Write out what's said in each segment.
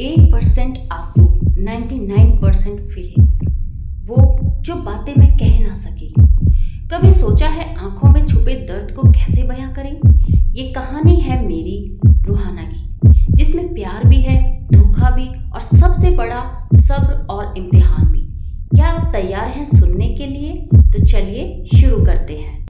1% आंसू, 99% फीलिंग्स। वो जो बातें मैं कह ना सकी। कभी सोचा है आंखों में छुपे दर्द को कैसे बयां करें? ये कहानी है मेरी रूहाना की, जिसमें प्यार भी है, धोखा भी, और सबसे बड़ा सब्र और इम्तिहान भी। क्या आप तैयार हैं सुनने के लिए? तो चलिए शुरू करते हैं।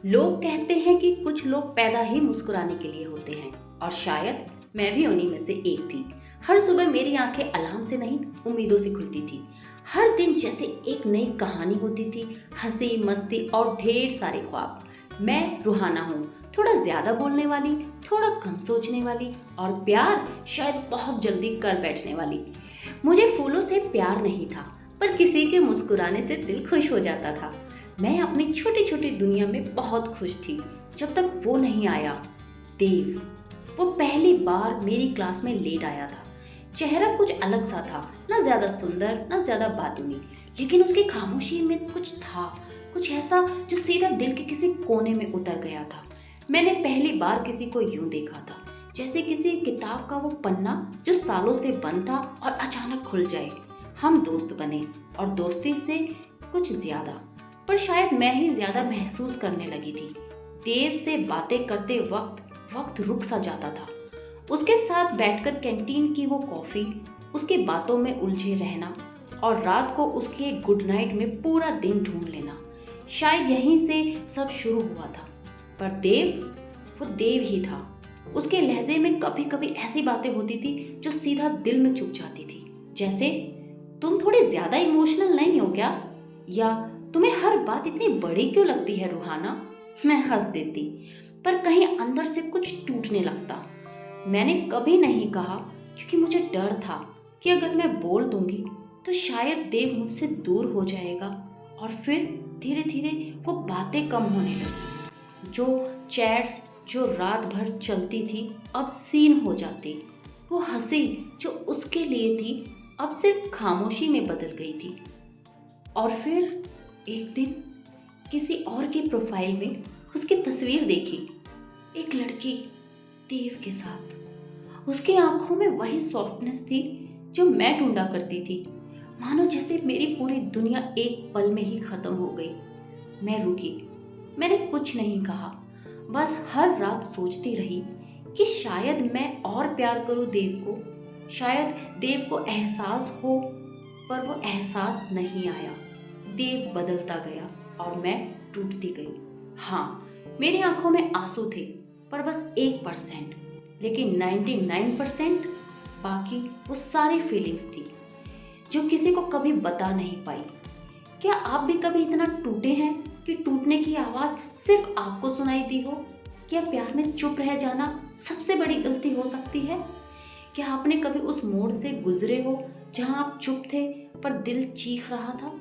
लोग कहते हैं कि कुछ लोग पैदा ही मुस्कुराने के लिए होते हैं, और शायद मैं भी उन्हीं में से एक थी। हर सुबह मेरी आंखें अलार्म से नहीं, उम्मीदों से खुलती थी। हर दिन जैसे एक नई कहानी होती थी, हंसी मस्ती और ढेर सारे ख्वाब। मैं रूहाना हूँ, थोड़ा ज्यादा बोलने वाली, थोड़ा कम सोचने वाली, और प्यार शायद बहुत जल्दी कर बैठने वाली। मुझे फूलों से प्यार नहीं था, पर किसी के मुस्कुराने से दिल खुश हो जाता था। मैं अपनी छोटी छोटी दुनिया में बहुत खुश थी, जब तक वो नहीं आया, देव। वो पहली बार मेरी क्लास में लेट आया था। चेहरा कुछ अलग सा था, ना ज्यादा सुंदर ना ज्यादा बातूनी, लेकिन उसकी खामोशी में कुछ था, कुछ ऐसा जो सीधा दिल के किसी कोने में उतर गया था। मैंने पहली बार किसी को यूं देखा था, जैसे किसी किताब का वो पन्ना जो सालों से बंद था और अचानक खुल जाए। हम दोस्त बने, और दोस्ती से कुछ ज्यादा, पर शायद मैं ही ज्यादा महसूस करने लगी थी। देव से बातें करते वक्त वक्त रुक सा जाता था। उसके साथ बैठकर कैंटीन की वो कॉफी, उसके बातों में उलझे रहना, और रात को उसके गुड नाइट में पूरा दिन ढूंढ लेना। शायद यहीं से सब शुरू हुआ था। पर देव, वो देव ही था। उसके लहजे में कभी कभी ऐसी बातें होती थी जो सीधा दिल में चुभ जाती थी। जैसे, तुम थोड़ी ज्यादा इमोशनल नहीं हो क्या? या तुम्हें हर बात इतनी बड़ी क्यों लगती है रूहाना? मैं हंस देती, पर कहीं अंदर से कुछ टूटने लगता। मैंने कभी नहीं कहा, क्योंकि मुझे डर था कि अगर मैं बोल दूंगी तो शायद देव मुझसे दूर हो जाएगा, और फिर धीरे धीरे वो बातें कम होने लगी। जो चैट्स जो रात भर चलती थी अब सीन हो जाती। वो हंसी जो उसके लिए थी अब सिर्फ खामोशी में बदल गई थी। और फिर एक दिन किसी और की प्रोफाइल में उसकी तस्वीर देखी, एक लड़की देव के साथ। उसकी आंखों में वही सॉफ्टनेस थी जो मैं ढूंढा करती थी। मानो जैसे मेरी पूरी दुनिया एक पल में ही खत्म हो गई। मैं रुकी, मैंने कुछ नहीं कहा, बस हर रात सोचती रही कि शायद मैं और प्यार करूं देव को, शायद देव को एहसास हो। पर वो एहसास नहीं आया। देव बदलता गया और मैं टूटती गई। हाँ, मेरी आंखों में आंसू थे, पर बस 1%, लेकिन 99% बाकी वो सारी फीलिंग्स थी जो किसी को कभी बता नहीं पाई। क्या आप भी कभी इतना टूटे हैं कि टूटने की आवाज सिर्फ आपको सुनाई दी हो? क्या प्यार में चुप रह जाना सबसे बड़ी गलती हो सकती है? क्या आपने कभी उस मोड़ से गुजरे हो जहां आप चुप थे पर दिल चीख रहा था?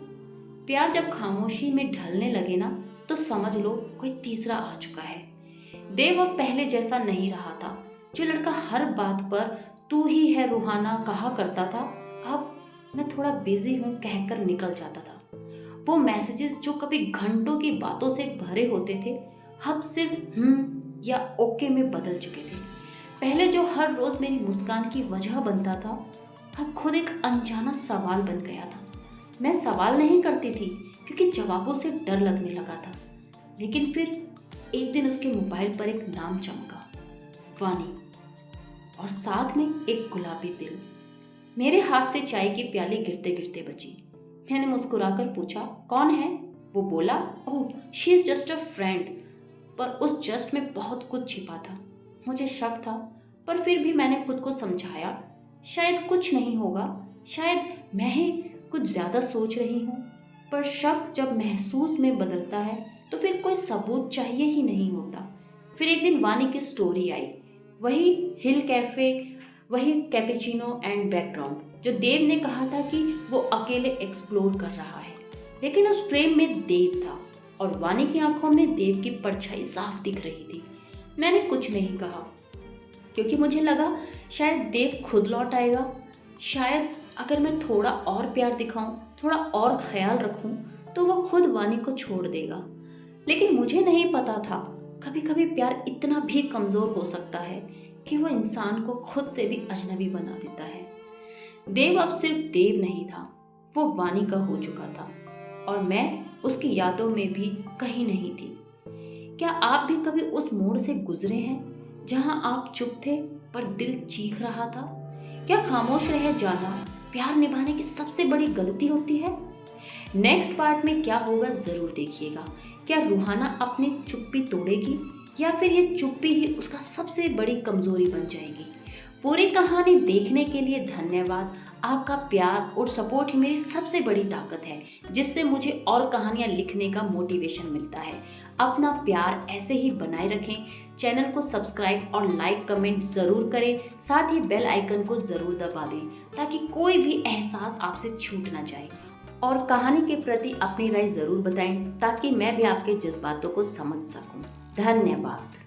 प्यार जब खामोशी में ढलने लगे ना, तो समझ लो कोई तीसरा आ चुका है। देव अब पहले जैसा नहीं रहा था। जो लड़का हर बात पर तू ही है रूहाना कहा करता था, अब मैं थोड़ा बिजी हूँ कहकर निकल जाता था। वो मैसेजेस जो कभी घंटों की बातों से भरे होते थे, अब सिर्फ या ओके में बदल चुके थे। पहले जो हर रोज मेरी मुस्कान की वजह बनता था, अब खुद एक अनजाना सवाल बन गया था। मैं सवाल नहीं करती थी क्योंकि जवाबों से डर लगने लगा था, लेकिन फिर एक दिन उसके मोबाइल पर एक नाम चमका, वानी, और साथ में एक गुलाबी दिल। मेरे हाथ से चाय की प्याली गिरते गिरते बची। मैंने मुस्कुराकर पूछा, कौन है? वो बोला, oh, she is just a friend. पर उस जस्ट में बहुत कुछ छिपा था। मुझे शक था, पर फिर भी मैंने खुद को समझाया, शायद कुछ नहीं होगा, शायद मैं ही कुछ ज्यादा सोच रही हूँ। पर शक जब महसूस में बदलता है तो फिर कोई सबूत चाहिए ही नहीं होता। फिर एक दिन वानी की स्टोरी आई, वही हिल कैफे, वही कैपेचिनो एंड बैकग्राउंड जो देव ने कहा था कि वो अकेले एक्सप्लोर कर रहा है। लेकिन उस फ्रेम में देव था, और वानी की आंखों में देव की परछाई साफ दिख रही थी। मैंने कुछ नहीं कहा, क्योंकि मुझे लगा शायद देव खुद लौट आएगा। शायद अगर मैं थोड़ा और प्यार दिखाऊं, थोड़ा और ख्याल रखूं, तो वो खुद वानी को छोड़ देगा। लेकिन मुझे नहीं पता था, कभी कभी प्यार इतना भी कमजोर हो सकता है कि वो इंसान को खुद से भी अजनबी बना देता है। देव अब सिर्फ देव नहीं था, वो वाणी का हो चुका था और मैं उसकी यादों में भी कहीं नहीं थी। क्या आप भी कभी उस मोड़ से गुजरे हैं जहां आप चुप थे पर दिल चीख रहा था? क्या खामोश रह जाना प्यार निभाने की सबसे बड़ी गलती होती है? नेक्स्ट पार्ट में क्या होगा जरूर देखिएगा। क्या रूहाना अपनी चुप्पी तोड़ेगी या फिर ये चुप्पी ही उसका सबसे बड़ी कमजोरी बन जाएगी? पूरी कहानी देखने के लिए धन्यवाद। आपका प्यार और सपोर्ट ही मेरी सबसे बड़ी ताकत है, जिससे मुझे और कहानियां लिखने का मोटिवेशन मिलता है। अपना प्यार ऐसे ही बनाए रखें। चैनल को सब्सक्राइब और लाइक कमेंट ज़रूर करें। साथ ही बेल आइकन को ज़रूर दबा दें ताकि कोई भी एहसास आपसे छूट ना जाए। और कहानी के प्रति अपनी राय ज़रूर बताएं ताकि मैं भी आपके जज्बातों को समझ सकूं। धन्यवाद।